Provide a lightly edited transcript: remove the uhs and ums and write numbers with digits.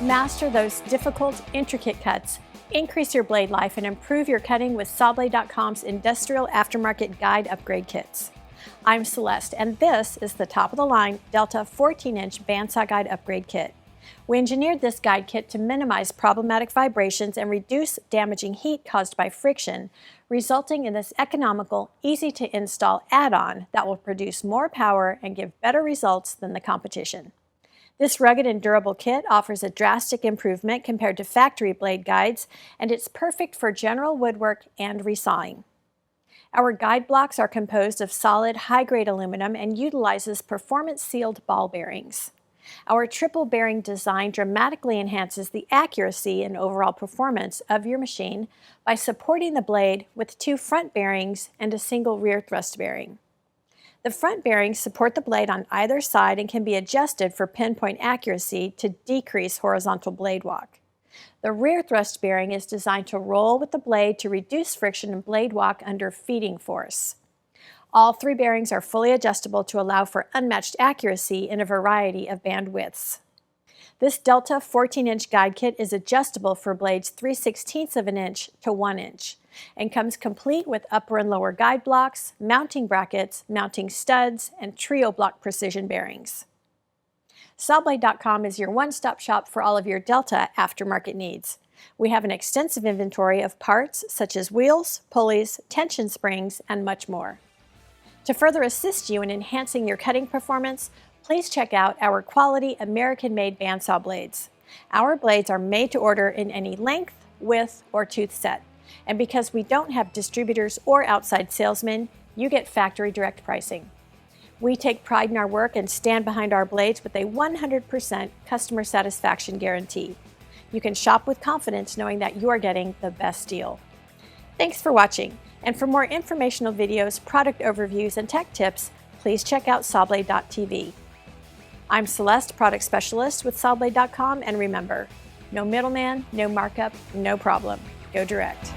Master those difficult, intricate cuts, increase your blade life, and improve your cutting with Sawblade.com's industrial aftermarket guide upgrade kits. I'm Celeste, and this is the top-of-the-line Delta 14-inch bandsaw guide upgrade kit. We engineered this guide kit to minimize problematic vibrations and reduce damaging heat caused by friction, resulting in this economical, easy-to-install add-on that will produce more power and give better results than the competition. This rugged and durable kit offers a drastic improvement compared to factory blade guides, and it's perfect for general woodwork and resawing. Our guide blocks are composed of solid, high-grade aluminum and utilizes performance-sealed ball bearings. Our triple bearing design dramatically enhances the accuracy and overall performance of your machine by supporting the blade with 2 front bearings and a single rear thrust bearing. The front bearings support the blade on either side and can be adjusted for pinpoint accuracy to decrease horizontal blade walk. The rear thrust bearing is designed to roll with the blade to reduce friction and blade walk under feeding force. All 3 bearings are fully adjustable to allow for unmatched accuracy in a variety of band widths. This Delta 14-inch guide kit is adjustable for blades 3/16 of an inch to 1 inch and comes complete with upper and lower guide blocks, mounting brackets, mounting studs, and trio block precision bearings. Sawblade.com is your one-stop shop for all of your Delta aftermarket needs. We have an extensive inventory of parts such as wheels, pulleys, tension springs, and much more. To further assist you in enhancing your cutting performance, please check out our quality American-made bandsaw blades. Our blades are made to order in any length, width, or tooth set. And because we don't have distributors or outside salesmen, you get factory direct pricing. We take pride in our work and stand behind our blades with a 100% customer satisfaction guarantee. You can shop with confidence knowing that you are getting the best deal. Thanks for watching, and for more informational videos, product overviews, and tech tips, please check out Sawblade.tv. I'm Celeste, Product Specialist with Sawblade.com, and remember, no middleman, no markup, no problem. Go direct.